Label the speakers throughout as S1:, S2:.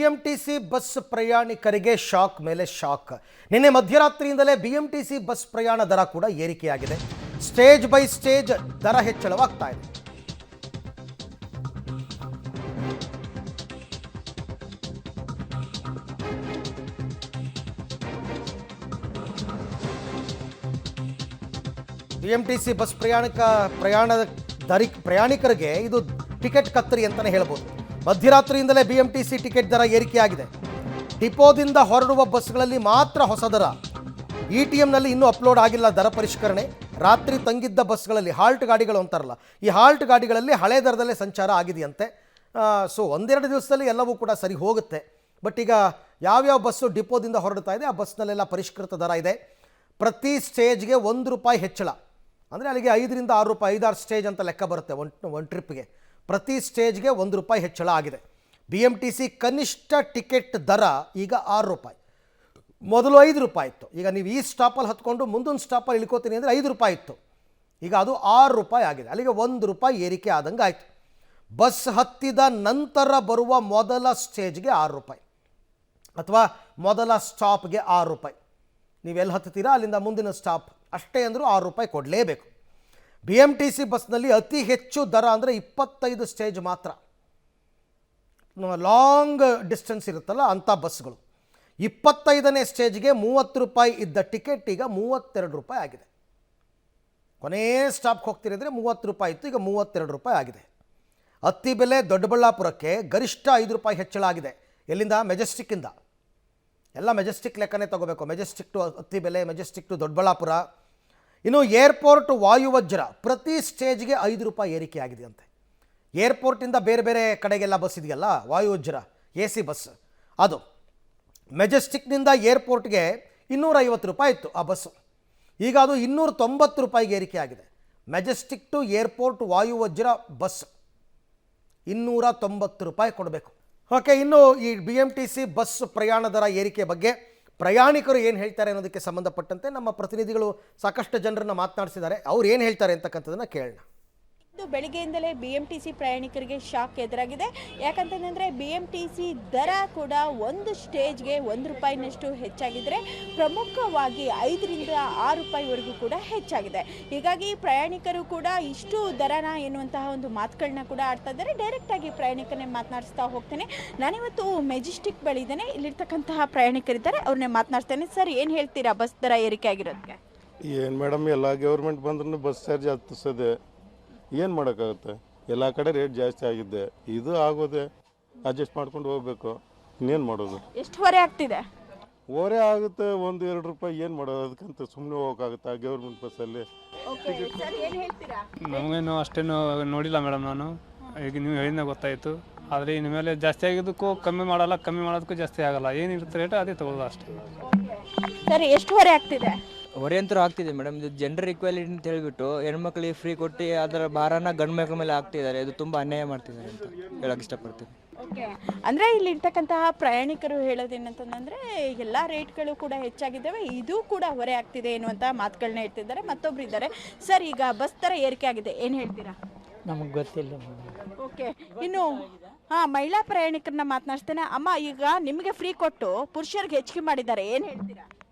S1: BMTC bus ಪ್ರಯಾಣಿಕರಿಗೆ shock ಮೇಲೆ shock. ನಿನ್ನೆ ಮಧ್ಯರಾತ್ರಿಯಿಂದಲೇ ಬಿಎಂಟಿಸಿ ಬಸ್ ಪ್ರಯಾಣ ದರ ಕೂಡ ಏರಿಕೆಯಾಗಿದೆ. ಸ್ಟೇಜ್ ಬೈ ಸ್ಟೇಜ್ ದರ ಹೆಚ್ಚಳವಾಗ್ತಾ ಇದೆ. ಬಿಎಂಟಿಸಿ ಬಸ್ ಪ್ರಯಾಣಿಕರಿಗೆ ಇದು ಟಿಕೆಟ್ ಕತ್ತರಿ ಅಂತಾನೆ ಹೇಳ್ಬೋದು. ಮಧ್ಯರಾತ್ರಿಯಿಂದಲೇ ಬಿಎಂಟಿಸಿ ಟಿಕೆಟ್ ದರ ಏರಿಕೆಯಾಗಿದೆ. ಡಿಪೋದಿಂದ ಹೊರಡುವ ಬಸ್ಗಳಲ್ಲಿ ಮಾತ್ರ ಹೊಸ ದರ. ಇಟಿಎಂನಲ್ಲಿ ಇನ್ನೂ ಅಪ್ಲೋಡ್ ಆಗಿಲ್ಲ ದರ ಪರಿಷ್ಕರಣೆ. ರಾತ್ರಿ ತಂಗಿದ್ದ ಬಸ್ಗಳಲ್ಲಿ ಹಾಲ್ಟ್ ಗಾಡಿಗಳು ಅಂತಾರಲ್ಲ, ಈ ಹಾಲ್ಟ್ ಗಾಡಿಗಳಲ್ಲಿ ಹಳೆ ದರದಲ್ಲೇ ಸಂಚಾರ ಆಗಿದೆಯಂತೆ. ಸೊ ಒಂದೆರಡು ದಿವಸದಲ್ಲಿ ಎಲ್ಲವೂ ಕೂಡ ಸರಿ ಹೋಗುತ್ತೆ. ಬಟ್ ಈಗ ಯಾವ್ಯಾವ ಬಸ್ಸು ಡಿಪೋದಿಂದ ಹೊರಡ್ತಾ ಇದೆ ಆ ಬಸ್ನಲ್ಲೆಲ್ಲ ಪರಿಷ್ಕೃತ ದರ ಇದೆ. ಪ್ರತಿ ಸ್ಟೇಜ್ಗೆ ₹1 ಹೆಚ್ಚಳ, ಅಂದರೆ ಅಲ್ಲಿಗೆ 5 ರಿಂದ 6 ರೂಪಾಯಿ, 5-6 ಸ್ಟೇಜ್ ಅಂತ ಲೆಕ್ಕ ಬರುತ್ತೆ ಒಂದು ಟ್ರಿಪ್ಗೆ. ಪ್ರತಿ ಸ್ಟೇಜ್ಗೆ ₹1 ಹೆಚ್ಚಳ ಆಗಿದೆ. ಬಿಎಂಟಿಸಿ ಕನಿಷ್ಠ ಟಿಕೆಟ್ ದರ ಈಗ ₹6. ಮೊದಲು ₹5 ಇತ್ತು. ಈಗ ನೀವು ಈ ಸ್ಟಾಪಲ್ಲಿ ಹತ್ಕೊಂಡು ಮುಂದೊಂದು ಸ್ಟಾಪಲ್ಲಿ ಇಳ್ಕೋತೀನಿ ಅಂದರೆ ₹5 ಇತ್ತು. ಈಗ ಅದು ₹6 ಆಗಿದೆ. ಅಲ್ಲಿಗೆ ₹1 ಏರಿಕೆ ಆದಂಗೆ ಆಯಿತು. ಬಸ್ ಹತ್ತಿದ ನಂತರ ಬರುವ ಮೊದಲ ಸ್ಟೇಜ್ಗೆ ₹6 ಅಥವಾ ಮೊದಲ ಸ್ಟಾಪ್ಗೆ ₹6. ನೀವೆಲ್ಲಿ ಹತ್ತೀರಾ ಅಲ್ಲಿಂದ ಮುಂದಿನ ಸ್ಟಾಪ್ ಅಷ್ಟೇ ಅಂದರೂ ₹6 ಕೊಡಲೇಬೇಕು. ಬಿಎಂಟಿಸಿ ಬಸ್ನಲ್ಲಿ ಅತಿ ಹೆಚ್ಚು ದರ ಅಂದರೆ 25 ಸ್ಟೇಜ್ ಮಾತ್ರ. ಲಾಂಗ್ ಡಿಸ್ಟೆನ್ಸ್ ಇರುತ್ತಲ್ಲ ಅಂಥ ಬಸ್ಗಳು. 25ನೇ ಸ್ಟೇಜ್ಗೆ ₹30 ಇದ್ದ ಟಿಕೆಟ್ ಈಗ ₹32 ಆಗಿದೆ. ಕೊನೇ ಸ್ಟಾಪ್ಗೆ ಹೋಗ್ತಿರಿದ್ರೆ ₹30 ಇತ್ತು, ಈಗ ₹32 ಆಗಿದೆ. ಅತ್ತಿ ಬೆಲೆ ದೊಡ್ಡಬಳ್ಳಾಪುರಕ್ಕೆ ಗರಿಷ್ಠ ₹5 ಹೆಚ್ಚಳ ಆಗಿದೆ. ಎಲ್ಲಿಂದ? ಮೆಜೆಸ್ಟಿಕ್ಕಿಂದ. ಎಲ್ಲ ಮೆಜೆಸ್ಟಿಕ್ ಲೆಕ್ಕನೇ ತಗೋಬೇಕು. ಮೆಜೆಸ್ಟಿಕ್ ಟು ಅತ್ತಿ ಬೆಲೆ, ಮೆಜೆಸ್ಟಿಕ್ ಟು ದೊಡ್ಡಬಳ್ಳಾಪುರ. ಇನ್ನು ಏರ್ಪೋರ್ಟ್ ವಾಯುವಜ್ರ ಪ್ರತಿ ಸ್ಟೇಜ್ಗೆ ₹5 ಏರಿಕೆ ಆಗಿದೆಯಂತೆ. ಏರ್ಪೋರ್ಟಿಂದ ಬೇರೆ ಬೇರೆ ಕಡೆಗೆಲ್ಲ ಬಸ್ ಇದೆಯಲ್ಲ, ವಾಯುವಜ್ರ AC ಬಸ್, ಅದು ಮೆಜೆಸ್ಟಿಕ್ನಿಂದ ಏರ್ಪೋರ್ಟ್ಗೆ ₹250 ಇತ್ತು ಆ ಬಸ್ಸು. ಈಗ ಅದು ₹290 ಏರಿಕೆ ಆಗಿದೆ. ಮೆಜೆಸ್ಟಿಕ್ ಟು ಏರ್ಪೋರ್ಟ್ ವಾಯುವಜ್ರ ಬಸ್ ₹290 ಕೊಡಬೇಕು. ಓಕೆ, ಇನ್ನು ಈ ಬಿಎಂಟಿಸಿ ಬಸ್ ಪ್ರಯಾಣ ದರ ಏರಿಕೆ ಬಗ್ಗೆ ಪ್ರಯಾಣಿಕರು ಏನು ಹೇಳ್ತಾರೆ ಅನ್ನೋದಕ್ಕೆ ಸಂಬಂಧಪಟ್ಟಂತೆ ನಮ್ಮ ಪ್ರತಿನಿಧಿಗಳು ಸಾಕಷ್ಟು ಜನರನ್ನು ಮಾತನಾಡಿಸಿದ್ದಾರೆ. ಅವ್ರು ಏನು ಹೇಳ್ತಾರೆ ಅಂತಕ್ಕಂಥದ್ದನ್ನು ಕೇಳೋಣ.
S2: ಬೆಳಿಗ್ಗೆಯಿಂದಲೇ ಬಿಎಂಟಿಸಿ ಪ್ರಯಾಣಿಕರಿಗೆ ಶಾಕ್ ಎದುರಾಗಿದೆ. ಯಾಕಂತಂದರೆ ಬಿಎಂಟಿಸಿ ದರ ಕೂಡ ಒಂದು ಸ್ಟೇಜ್ಗೆ ₹1ನಷ್ಟು ಹೆಚ್ಚಾಗಿದ್ದರೆ ಪ್ರಮುಖವಾಗಿ 5 ರಿಂದ 6 ರೂಪಾಯಿವರೆಗೂ ಕೂಡ ಹೆಚ್ಚಾಗಿದೆ. ಹೀಗಾಗಿ ಪ್ರಯಾಣಿಕರು ಕೂಡ ಇಷ್ಟು ದರನ ಎನ್ನುವಂತಹ ಒಂದು ಮಾತುಗಳನ್ನ ಕೂಡ ಆಡ್ತಾ ಇದ್ದಾರೆ. ಡೈರೆಕ್ಟಾಗಿ ಪ್ರಯಾಣಿಕರನ್ನೇ ಮಾತನಾಡಿಸ್ತಾ ಹೋಗ್ತೇನೆ. ನಾನಿವತ್ತು ಮೆಜೆಸ್ಟಿಕ್ ಬಳಿ ಇದ್ದೇನೆ. ಇಲ್ಲಿರ್ತಕ್ಕಂತಹ ಪ್ರಯಾಣಿಕರಿದ್ದಾರೆ, ಅವ್ರನ್ನೇ ಮಾತನಾಡ್ತೇನೆ. ಸರ್, ಏನು ಹೇಳ್ತೀರಾ ಬಸ್ ದರ ಏರಿಕೆ ಆಗಿರೋದಕ್ಕೆ?
S3: ಏನು ಮೇಡಮ್, ಎಲ್ಲ ಗೌರ್ಮೆಂಟ್ ಬಂದ್ರೂ ಬಸ್ ಚಾರ್ಜ್ ಹತ್ತಿಸೋದೆ, ಏನು ಮಾಡೋಕ್ಕಾಗುತ್ತೆ? ಎಲ್ಲ ಕಡೆ ರೇಟ್ ಜಾಸ್ತಿ ಆಗಿದೆ. ಇದು ಆಗೋದೆ, ಅಡ್ಜಸ್ಟ್ ಮಾಡ್ಕೊಂಡು ಹೋಗ್ಬೇಕು. ಇನ್ನೇನು ಮಾಡೋದು?
S2: ಎಷ್ಟು ಹೊರೆ ಆಗ್ತಿದೆ?
S3: ಹೊರೆ ಆಗುತ್ತೆ, ₹1-2 ಏನು ಮಾಡೋದು? ಅದಕ್ಕಂತ ಸುಮ್ಮನೆ ಹೋಗೋಕ್ಕಾಗುತ್ತಾ ಗೌರ್ಮೆಂಟ್ ಬಸ್ಸಲ್ಲಿ?
S4: ನಮಗೇನು ಅಷ್ಟೇನು ನೋಡಿಲ್ಲ ಮೇಡಮ್. ನಾನು ಈಗ ನೀವು ಹೇಳಿದ ಗೊತ್ತಾಯಿತು. ಆದರೆ ಇನ್ನು ಮೇಲೆ ಜಾಸ್ತಿ ಆಗಿದ್ದಕ್ಕೂ ಕಮ್ಮಿ ಮಾಡಲ್ಲ, ಕಮ್ಮಿ ಮಾಡೋದಕ್ಕೂ ಜಾಸ್ತಿ ಆಗಲ್ಲ. ಏನಿರುತ್ತೆ ರೇಟ್ ಅದೇ ತಗೊಳ್ಳೋದು ಅಷ್ಟೇ.
S2: ಸರಿ, ಎಷ್ಟು ಹೊರೆ ಆಗ್ತಿದೆ?
S5: ಹೊರೆ ಅಂತೂ ಆಗ್ತಿದೆ ಮೇಡಮ್. ಇದು ಜೆಂಡರ್ ಈಕ್ವಾಲಿಟಿ ಅಂತ ಹೇಳಿಬಿಟ್ಟು ಹೆಣ್ಮಕ್ಳಿಗೆ ಫ್ರೀ ಕೊಟ್ಟು ಅದರ ಭಾರನ ಗಂಡು ಮಕ್ಕಳ ಮೇಲೆ ಹಾಕ್ತಿದ್ದಾರೆ. ಇದು ತುಂಬ ಅನ್ಯಾಯ ಮಾಡ್ತಿದ್ದಾರೆ ಅಂತ ಹೇಳಕ್ಕೆ ಇಷ್ಟಪಡ್ತೀನಿ.
S2: ಓಕೆ, ಅಂದರೆ ಇಲ್ಲಿರ್ತಕ್ಕಂತಹ ಪ್ರಯಾಣಿಕರು ಹೇಳೋದೇನಂತಂದರೆ ಎಲ್ಲ ರೇಟ್ಗಳು ಕೂಡ ಹೆಚ್ಚಾಗಿದ್ದಾವೆ, ಇದು ಕೂಡ ಹೊರೆ ಆಗ್ತಿದೆ ಎನ್ನುವಂಥ ಮಾತುಗಳನ್ನ ಹೇಳ್ತಿದ್ದಾರೆ. ಮತ್ತೊಬ್ರು ಇದ್ದಾರೆ. ಸರ್, ಈಗ ಬಸ್ ದರ ಏರಿಕೆ ಆಗಿದೆ, ಏನು ಹೇಳ್ತೀರಾ?
S6: ನಮಗೆ ಗೊತ್ತಿಲ್ಲ.
S2: ಓಕೆ, ಇನ್ನು ಮಹಿಳಾ ಪ್ರಯಾಣಿಕರನ್ನ ಮಾತನಾಡ್ತೇನೆ. ಅಮ್ಮ, ಈಗ ನಿಮಗೆ ಫ್ರೀ ಕೊಟ್ಟು ಪುರುಷರಿಗೆ ಹೆಚ್ಚಿಗೆ ಮಾಡಿದ್ದಾರೆ, ಏನು ಹೇಳ್ತೀರಾ?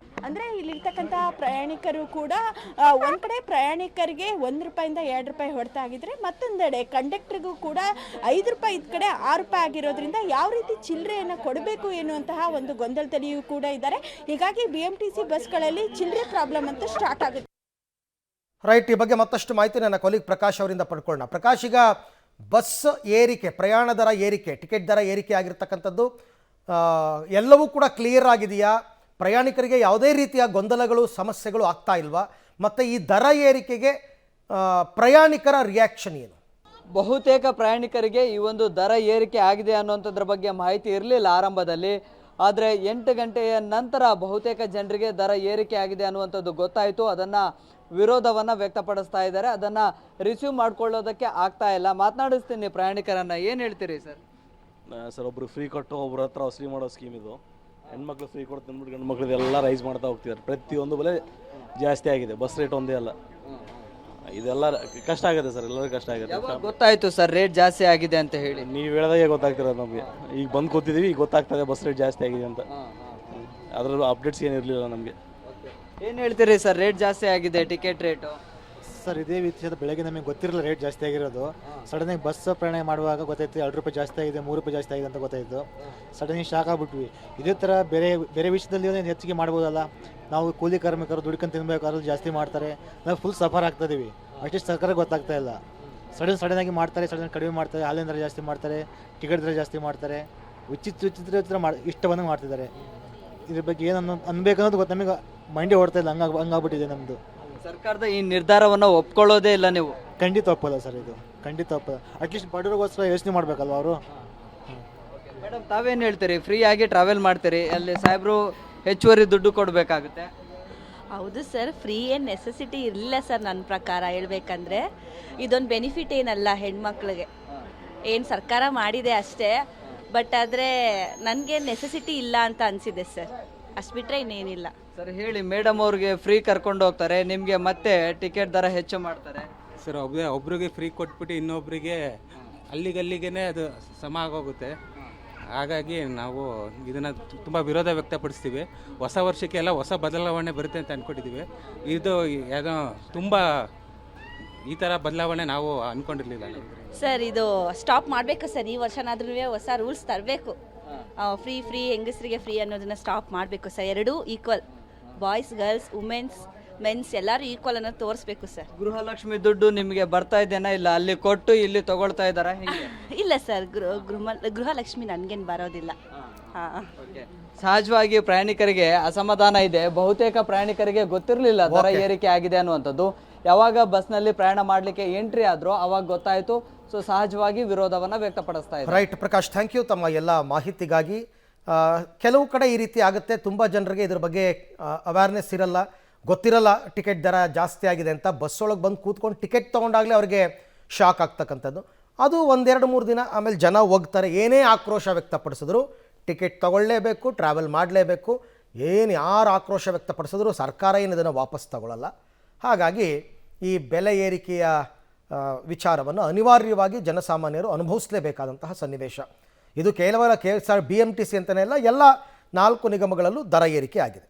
S2: ಅಂದರೆ ಇಲ್ಲಿರ್ತಕ್ಕಂತಹ ಪ್ರಯಾಣಿಕರು ಕೂಡ ಒಂದು ಕಡೆ ಪ್ರಯಾಣಿಕರಿಗೆ ₹1 ಇಂದ ₹2 ಹೊಡೆತ ಆಗಿದ್ರೆ, ಮತ್ತೊಂದೆಡೆ ಕಂಡಕ್ಟರ್ಗೂ ಕೂಡ ₹5 ಇದ್ದ ಕಡೆ ₹6 ಆಗಿರೋದ್ರಿಂದ ಯಾವ ರೀತಿ ಚಿಲ್ಲರೆಯನ್ನು ಕೊಡಬೇಕು ಎನ್ನುವಂತಹ ಒಂದು ಗೊಂದಲದಲ್ಲಿಯೂ ಕೂಡ ಇದ್ದಾರೆ. ಹೀಗಾಗಿ ಬಿಎಂಟಿಸಿ ಬಸ್ಗಳಲ್ಲಿ ಚಿಲ್ಲರೆ ಪ್ರಾಬ್ಲಮ್ ಅಂತ ಸ್ಟಾರ್ಟ್ ಆಗುತ್ತೆ.
S1: ರೈಟ್, ಈ ಬಗ್ಗೆ ಮತ್ತಷ್ಟು ಮಾಹಿತಿ ನನ್ನ ಕೊಲೀಗ್ ಪ್ರಕಾಶ್ ಅವರಿಂದ ಪಡ್ಕೊಳ್ಳೋಣ. ಪ್ರಕಾಶ್, ಈಗ ಬಸ್ ಏರಿಕೆ, ಪ್ರಯಾಣ ದರ ಏರಿಕೆ, ಟಿಕೆಟ್ ದರ ಏರಿಕೆ ಆಗಿರ್ತಕ್ಕಂಥದ್ದು ಎಲ್ಲವೂ ಕೂಡ ಕ್ಲಿಯರ್ ಆಗಿದೆಯಾ? ಪ್ರಯಾಣಿಕರಿಗೆ ಯಾವುದೇ ರೀತಿಯ ಗೊಂದಲಗಳು, ಸಮಸ್ಯೆಗಳು ಆಗ್ತಾ ಇಲ್ವಾ? ಮತ್ತು ಈ ದರ ಏರಿಕೆಗೆ ಪ್ರಯಾಣಿಕರ ರಿಯಾಕ್ಷನ್ ಏನು?
S6: ಬಹುತೇಕ ಪ್ರಯಾಣಿಕರಿಗೆ ಈ ಒಂದು ದರ ಏರಿಕೆ ಆಗಿದೆ ಅನ್ನೋಂಥದ್ರ ಬಗ್ಗೆ ಮಾಹಿತಿ ಇರಲಿಲ್ಲ ಆರಂಭದಲ್ಲಿ. ಆದರೆ 8 ಗಂಟೆಯ ನಂತರ ಬಹುತೇಕ ಜನರಿಗೆ ದರ ಏರಿಕೆ ಆಗಿದೆ ಅನ್ನುವಂಥದ್ದು ಗೊತ್ತಾಯಿತು. ಅದನ್ನು ವಿರೋಧವನ್ನು ವ್ಯಕ್ತಪಡಿಸ್ತಾ ಇದ್ದಾರೆ. ಅದನ್ನು ರಿಸೀವ್ ಮಾಡ್ಕೊಳ್ಳೋದಕ್ಕೆ ಆಗ್ತಾ ಇಲ್ಲ. ಮಾತನಾಡಿಸ್ತೀನಿ ಪ್ರಯಾಣಿಕರನ್ನು. ಏನು ಹೇಳ್ತೀರಿ ಸರ್?
S7: ಸರ್, ಒಬ್ರು ಫ್ರೀ ಕೊಟ್ಟು ಒಬ್ಬರ ಹತ್ರ ವಸೂಲಿ ಮಾಡೋ ಸ್ಕೀಮ್ ಇದು. ಹೆಣ್ಮಕ್ಳು ಫ್ರೀ ಕೊಟ್ಟು ತಂದ್ಬಿಟ್ಟು ಗಂಡು ಮಕ್ಳದೆಲ್ಲ ರೈಸ್ ಮಾಡ್ತಾ ಹೋಗ್ತಿದ್ದಾರೆ. ಪ್ರತಿಯೊಂದು ಬೆಲೆ ಜಾಸ್ತಿ ಆಗಿದೆ. ಬಸ್ ರೇಟ್ ಒಂದೇ ಅಲ್ಲ, ಇದೆಲ್ಲ ಕಷ್ಟ ಆಗುತ್ತೆ ಸರ್, ಎಲ್ಲರಿಗೂ ಕಷ್ಟ ಆಗುತ್ತೆ.
S6: ಯಾವಾಗ ಗೊತ್ತಾಯ್ತು ಸರ್ ರೇಟ್ ಜಾಸ್ತಿ ಆಗಿದೆ ಅಂತ ಹೇಳಿ?
S7: ನೀವು ಹೇಳಿದಾಗೆ ಗೊತ್ತಾಗ್ತಿರೋದು ನಮಗೆ. ಈಗ ಬಂದು ಕೂತಿದ್ದೀವಿ, ಈಗ ಗೊತ್ತಾಗ್ತದೆ ಬಸ್ ರೇಟ್ ಜಾಸ್ತಿ ಆಗಿದೆ ಅಂತ. ಅದರ ಅಪ್ಡೇಟ್ಸ್ ಏನು ಇರಲಿಲ್ಲ ನಮಗೆ.
S6: ಏನು ಹೇಳ್ತೀರಿ ಸರ್, ರೇಟ್ ಜಾಸ್ತಿ ಆಗಿದೆ ಟಿಕೆಟ್ ರೇಟು?
S8: ಸರ್ ಇದೇ ವಿಷಯದ ಬೆಳಗ್ಗೆ ನಮಗೆ ಗೊತ್ತಿರಲಿಲ್ಲ ರೇಟ್ ಜಾಸ್ತಿ ಆಗಿರೋದು. ಸಡನ್ನಾಗಿ ಬಸ್ ಪ್ರಯಾಣ ಮಾಡುವಾಗ ಗೊತ್ತಾಯ್ತು 2 ರೂಪಾಯಿ ಜಾಸ್ತಿ ಆಗಿದೆ, 3 ರೂಪಾಯಿ ಜಾಸ್ತಿ ಆಗಿದೆ ಅಂತ ಗೊತ್ತಾಯಿತು. ಸಡನ್ನಾಗಿ ಶಾಕ್ ಆಗ್ಬಿಟ್ವಿ. ಇದೇ ಥರ ಬೇರೆ ಬೇರೆ ವಿಷಯದಲ್ಲಿ ಹೆಚ್ಚಿಗೆ ಮಾಡ್ಬೋದಲ್ಲ. ನಾವು ಕೂಲಿ ಕಾರ್ಮಿಕರು ದುಡ್ಕೊಂಡು ತಿನ್ಬೇಕು, ಅದ್ರಲ್ಲಿ ಜಾಸ್ತಿ ಮಾಡ್ತಾರೆ, ನಾವು ಫುಲ್ ಸಫರ್ ಆಗ್ತಾ ಇದೀವಿ. ಅಷ್ಟೇ ಸರ್ಕಾರ ಗೊತ್ತಾಗ್ತಾ ಇಲ್ಲ. ಸಡನ್ನಾಗಿ ಮಾಡ್ತಾರೆ, ಸಡನ್ ಕಡಿಮೆ ಮಾಡ್ತಾರೆ, ಹಾಲಿನ ದರ ಜಾಸ್ತಿ ಮಾಡ್ತಾರೆ, ಟಿಕೆಟ್ ದರ ಜಾಸ್ತಿ ಮಾಡ್ತಾರೆ, ವಿಚಿತ್ರ ಇಷ್ಟ ಬಂದಂಗೆ ಮಾಡ್ತಿದ್ದಾರೆ. ಇದ್ರ ಬಗ್ಗೆ ಏನು ಅನ್ಬೇಕನ್ನೋದು ನಮಗೆ ಮೈಂಡೇ ಓಡ್ತಾ ಇಲ್ಲ, ಹಂಗಾಗ್ಬಿಟ್ಟಿದೆ ನಮ್ಮದು.
S6: ಸರ್ಕಾರದ ಈ ನಿರ್ಧಾರವನ್ನು ಒಪ್ಕೊಳ್ಳೋದೇ ಇಲ್ಲ ನೀವು?
S8: ಖಂಡಿತ ಒಪ್ಪಲ್ಲ ಸರ್, ಇದು ಖಂಡಿತ ಒಪ್ಪಲ್ಲ. ಅಟ್ಲೀಸ್ಟ್ ಬಡವರಿಗೋಸ್ಕರ ಯೋಚನೆ ಮಾಡಬೇಕಲ್ವ ಅವರು.
S6: ಮೇಡಮ್ ತಾವೇನು ಹೇಳ್ತೀರಿ? ಫ್ರೀ ಆಗಿ ಟ್ರಾವೆಲ್ ಮಾಡ್ತೀರಿ, ಅಲ್ಲಿ ಸಾಹೇಬರು ಹೆಚ್ಚುವರಿ ದುಡ್ಡು ಕೊಡಬೇಕಾಗುತ್ತೆ.
S9: ಹೌದು ಸರ್, ಫ್ರೀ ಏನು ನೆಸೆಸಿಟಿ ಇರಲಿಲ್ಲ ಸರ್. ನನ್ನ ಪ್ರಕಾರ ಹೇಳ್ಬೇಕಂದ್ರೆ ಇದೊಂದು ಬೆನಿಫಿಟ್ ಏನಲ್ಲ ಹೆಣ್ಮಕ್ಳಿಗೆ, ಏನು ಸರ್ಕಾರ ಮಾಡಿದೆ ಅಷ್ಟೇ. ಬಟ್ ಆದರೆ ನನಗೆ ನೆಸೆಸಿಟಿ ಇಲ್ಲ ಅಂತ ಅನಿಸಿದೆ ಸರ್, ಅಷ್ಟು ಬಿಟ್ಟರೆ ಇನ್ನೇನಿಲ್ಲ.
S6: ಸರ್ ಹೇಳಿ, ಮೇಡಮ್ ಅವ್ರಿಗೆ ಫ್ರೀ ಕರ್ಕೊಂಡು ಹೋಗ್ತಾರೆ, ನಿಮಗೆ ಮತ್ತೆ ಟಿಕೆಟ್ ದರ ಹೆಚ್ಚು ಮಾಡ್ತಾರೆ.
S10: ಸರ್ ಒಬ್ರಿಗೆ ಫ್ರೀ ಕೊಟ್ಬಿಟ್ಟು ಇನ್ನೊಬ್ಬರಿಗೆ ಅಲ್ಲಿಗೇ ಅದು ಸಮ ಆಗೋಗುತ್ತೆ. ಹಾಗಾಗಿ ನಾವು ಇದನ್ನು ತುಂಬ ವಿರೋಧ ವ್ಯಕ್ತಪಡಿಸ್ತೀವಿ. ಹೊಸ ವರ್ಷಕ್ಕೆಲ್ಲ ಹೊಸ ಬದಲಾವಣೆ ಬರುತ್ತೆ ಅಂತ ಅಂದ್ಕೊಂಡಿದ್ದೀವಿ. ಇದು ಏನೋ ತುಂಬ ಈ ಥರ ಬದಲಾವಣೆ ನಾವು ಅಂದ್ಕೊಂಡಿರಲಿಲ್ಲ
S9: ಸರ್. ಇದು ಸ್ಟಾಪ್ ಮಾಡಬೇಕು ಸರ್, ಈ ವರ್ಷನಾದ್ರೂ ಹೊಸ ರೂಲ್ಸ್ ತರಬೇಕು. ಫ್ರೀ ಹೆಂಗಸರಿಗೆ ಫ್ರೀ ಅನ್ನೋದನ್ನ ಸ್ಟಾಪ್ ಮಾಡಬೇಕು ಸರ್. ಎರಡೂ equal, boys girls womens mens ಎಲ್ಲರೂ ಈಕ್ವಲ್ ಅನ್ನೋದು ತೋರಿಸ್ಬೇಕು ಸರ್.
S6: ಗೃಹಲಕ್ಷ್ಮಿ ದುಡ್ಡು ನಿಮಗೆ ಬರ್ತಾ ಇದೆನಾ? ಇಲ್ಲ ಅಲ್ಲಿ ಕೊಟ್ಟು ಇಲ್ಲಿ ತಗೊಳ್ತಾ ಇದ್ದಾರಾ?
S9: ಇಲ್ಲ ಸರ್, ಗೃಹಲಕ್ಷ್ಮಿ ನನಗೇನು ಬರೋದಿಲ್ಲ. ಹಾಂ,
S6: ಸಹಜವಾಗಿ ಪ್ರಯಾಣಿಕರಿಗೆ ಅಸಮಾಧಾನ ಇದೆ. ಬಹುತೇಕ ಪ್ರಯಾಣಿಕರಿಗೆ ಗೊತ್ತಿರಲಿಲ್ಲ ದರ ಏರಿಕೆ ಆಗಿದೆ ಅನ್ನುವಂಥದ್ದು. ಯಾವಾಗ ಬಸ್ನಲ್ಲಿ ಪ್ರಯಾಣ ಮಾಡಲಿಕ್ಕೆ ಎಂಟ್ರಿ ಆದ್ರೂ ಅವಾಗ ಗೊತ್ತಾಯಿತು. ಸೊ ಸಹಜವಾಗಿ ವಿರೋಧವನ್ನು ವ್ಯಕ್ತಪಡಿಸ್ತಾ ಇದ್ದಾರೆ.
S1: ರೈಟ್ ಪ್ರಕಾಶ್, ಥ್ಯಾಂಕ್ ಯು ತಮ್ಮ ಎಲ್ಲ ಮಾಹಿತಿಗಾಗಿ. ಕೆಲವು ಕಡೆ ಈ ರೀತಿ ಆಗುತ್ತೆ, ತುಂಬ ಜನರಿಗೆ ಇದ್ರ ಬಗ್ಗೆ ಅವೇರ್ನೆಸ್ ಇರಲ್ಲ, ಗೊತ್ತಿರಲ್ಲ ಟಿಕೆಟ್ ದರ ಜಾಸ್ತಿ ಆಗಿದೆ ಅಂತ. ಬಸ್ ಒಳಗೆ ಬಂದು ಕೂತ್ಕೊಂಡು ಟಿಕೆಟ್ ತೊಗೊಂಡಾಗಲೇ ಅವ್ರಿಗೆ ಶಾಕ್ ಆಗ್ತಕ್ಕಂಥದ್ದು. ಅದು 1-2-3 ದಿನ ಆಮೇಲೆ ಜನ ಹೋಗ್ತಾರೆ. ಏನೇ ಆಕ್ರೋಶ ವ್ಯಕ್ತಪಡಿಸಿದ್ರು ಟಿಕೆಟ್ ತೊಗೊಳ್ಳೇಬೇಕು, ಟ್ರಾವೆಲ್ ಮಾಡಲೇಬೇಕು. ಏನು ಯಾರು ಆಕ್ರೋಶ ವ್ಯಕ್ತಪಡಿಸಿದ್ರು ಸರ್ಕಾರ ಏನು ಇದನ್ನು ವಾಪಸ್ ತಗೊಳ್ಳಲ್ಲ. ಹಾಗಾಗಿ ಈ ಬೆಲೆ ಏರಿಕೆಯ ವಿಚಾರವನ್ನು ಅನಿವಾರ್ಯವಾಗಿ ಜನಸಾಮಾನ್ಯರು ಅನುಭವಿಸಲೇಬೇಕಾದಂತಹ ಸನ್ನಿವೇಶ. ಇದು ಕೇವಲ BMTC ಅಂತಲೇ ಅಲ್ಲ, ಎಲ್ಲ 4 ನಿಗಮಗಳಲ್ಲೂ ದರ ಏರಿಕೆ ಆಗಿದೆ.